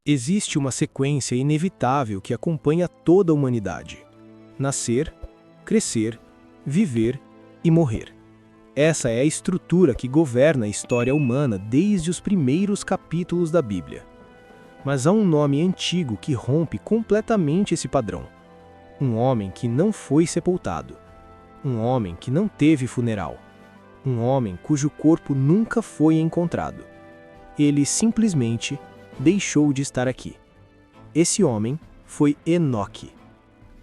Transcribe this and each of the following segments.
Existe uma sequência inevitável que acompanha toda a humanidade: nascer, crescer, viver e morrer. Essa é a estrutura que governa a história humana desde os primeiros capítulos da Bíblia. Mas há um nome antigo que rompe completamente esse padrão. Um homem que não foi sepultado. Um homem que não teve funeral. Um homem cujo corpo nunca foi encontrado. Ele simplesmente deixou de estar aqui. Esse homem foi Enoque.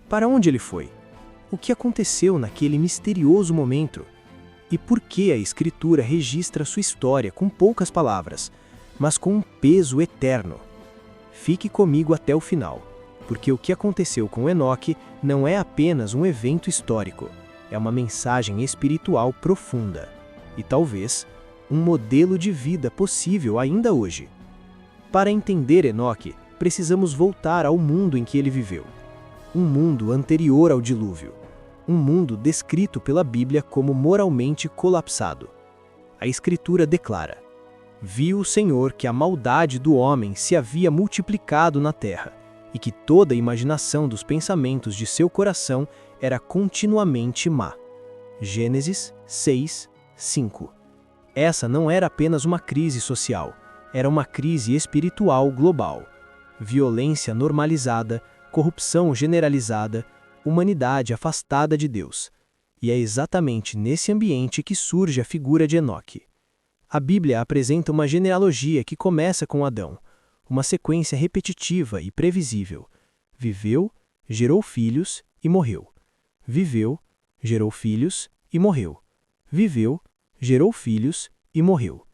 Para onde ele foi? O que aconteceu naquele misterioso momento? E por que a Escritura registra sua história com poucas palavras, mas com um peso eterno? Fique comigo até o final, porque o que aconteceu com Enoque não é apenas um evento histórico, é uma mensagem espiritual profunda, e talvez um modelo de vida possível ainda hoje. Para entender Enoque, precisamos voltar ao mundo em que ele viveu. Um mundo anterior ao dilúvio. Um mundo descrito pela Bíblia como moralmente colapsado. A Escritura declara: viu o Senhor que a maldade do homem se havia multiplicado na terra, e que toda a imaginação dos pensamentos de seu coração era continuamente má. Gênesis 6, 5. Essa não era apenas uma crise social, era uma crise espiritual global. Violência normalizada, corrupção generalizada, humanidade afastada de Deus. E é exatamente nesse ambiente que surge a figura de Enoque. A Bíblia apresenta uma genealogia que começa com Adão, uma sequência repetitiva e previsível. Viveu, gerou filhos e morreu. Viveu, gerou filhos e morreu. Viveu, gerou filhos e morreu.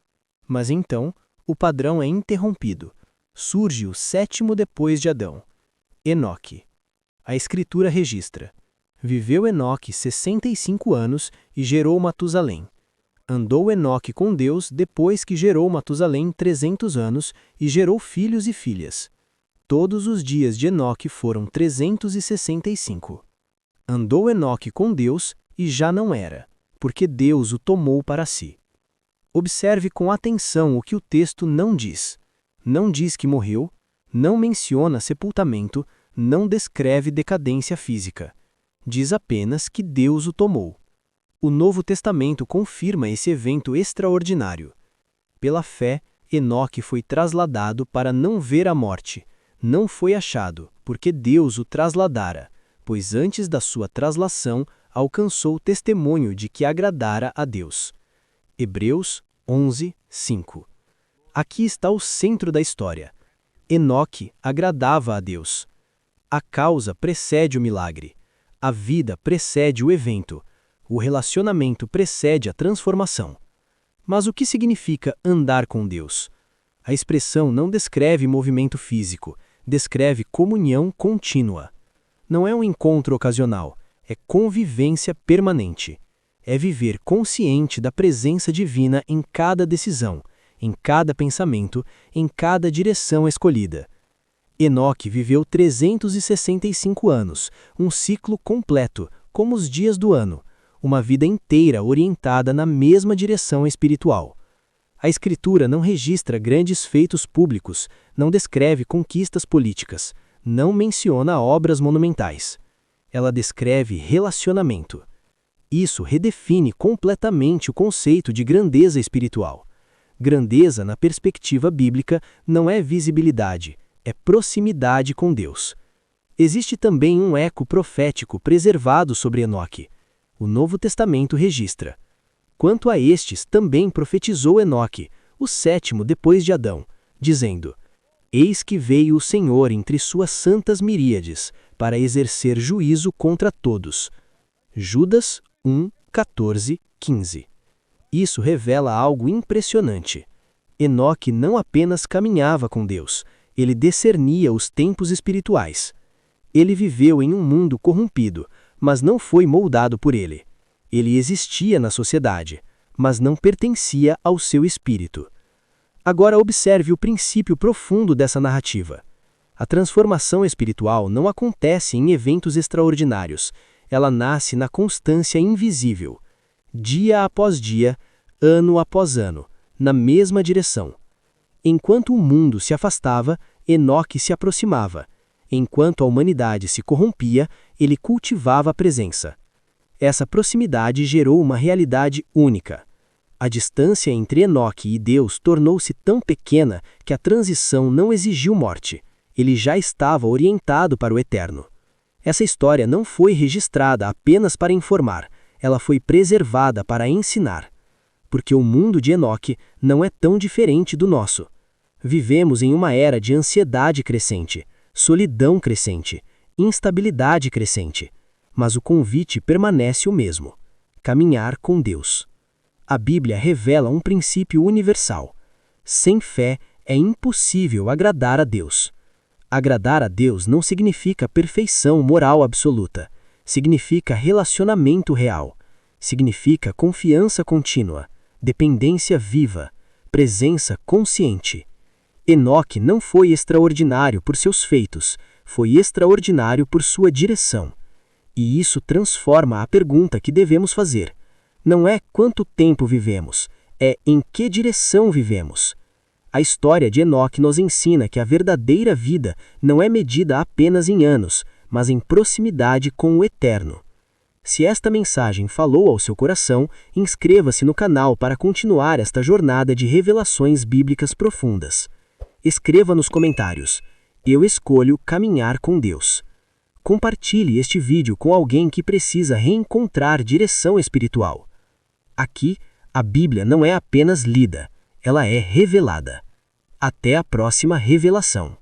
Mas então, o padrão é interrompido. Surge o sétimo depois de Adão, Enoque. A Escritura registra: viveu Enoque 65 anos e gerou Matusalém. Andou Enoque com Deus depois que gerou Matusalém 300 anos e gerou filhos e filhas. Todos os dias de Enoque foram 365. Andou Enoque com Deus e já não era, porque Deus o tomou para si. Observe com atenção o que o texto não diz. Não diz que morreu, não menciona sepultamento, não descreve decadência física. Diz apenas que Deus o tomou. O Novo Testamento confirma esse evento extraordinário. Pela fé, Enoque foi trasladado para não ver a morte. Não foi achado, porque Deus o trasladara, pois antes da sua traslação alcançou o testemunho de que agradara a Deus. Hebreus 11, 5. Aqui está o centro da história. Enoque agradava a Deus. A causa precede o milagre. A vida precede o evento. O relacionamento precede a transformação. Mas o que significa andar com Deus? A expressão não descreve movimento físico, descreve comunhão contínua. Não é um encontro ocasional, é convivência permanente. É viver consciente da presença divina em cada decisão, em cada pensamento, em cada direção escolhida. Enoque viveu 365 anos, um ciclo completo, como os dias do ano, uma vida inteira orientada na mesma direção espiritual. A Escritura não registra grandes feitos públicos, não descreve conquistas políticas, não menciona obras monumentais. Ela descreve relacionamento. Isso redefine completamente o conceito de grandeza espiritual. Grandeza, na perspectiva bíblica, não é visibilidade, é proximidade com Deus. Existe também um eco profético preservado sobre Enoque. O Novo Testamento registra: quanto a estes também profetizou Enoque, o sétimo depois de Adão, dizendo: eis que veio o Senhor entre suas santas miríades, para exercer juízo contra todos. Judas 1, 14, 15. Isso revela algo impressionante. Enoque não apenas caminhava com Deus, ele discernia os tempos espirituais. Ele viveu em um mundo corrompido, mas não foi moldado por ele. Ele existia na sociedade, mas não pertencia ao seu espírito. Agora observe o princípio profundo dessa narrativa. A transformação espiritual não acontece em eventos extraordinários, ela nasce na constância invisível. Dia após dia, ano após ano, na mesma direção. Enquanto o mundo se afastava, Enoque se aproximava. Enquanto a humanidade se corrompia, ele cultivava a presença. Essa proximidade gerou uma realidade única. A distância entre Enoque e Deus tornou-se tão pequena que a transição não exigiu morte. Ele já estava orientado para o eterno. Essa história não foi registrada apenas para informar, ela foi preservada para ensinar. Porque o mundo de Enoque não é tão diferente do nosso. Vivemos em uma era de ansiedade crescente, solidão crescente, instabilidade crescente. Mas o convite permanece o mesmo: caminhar com Deus. A Bíblia revela um princípio universal. Sem fé é impossível agradar a Deus. Agradar a Deus não significa perfeição moral absoluta. Significa relacionamento real. Significa confiança contínua, dependência viva, presença consciente. Enoque não foi extraordinário por seus feitos, foi extraordinário por sua direção. E isso transforma a pergunta que devemos fazer. Não é quanto tempo vivemos, é em que direção vivemos. A história de Enoque nos ensina que a verdadeira vida não é medida apenas em anos, mas em proximidade com o Eterno. Se esta mensagem falou ao seu coração, inscreva-se no canal para continuar esta jornada de revelações bíblicas profundas. Escreva nos comentários: eu escolho caminhar com Deus. Compartilhe este vídeo com alguém que precisa reencontrar direção espiritual. Aqui, a Bíblia não é apenas lida, ela é revelada. Até a próxima revelação.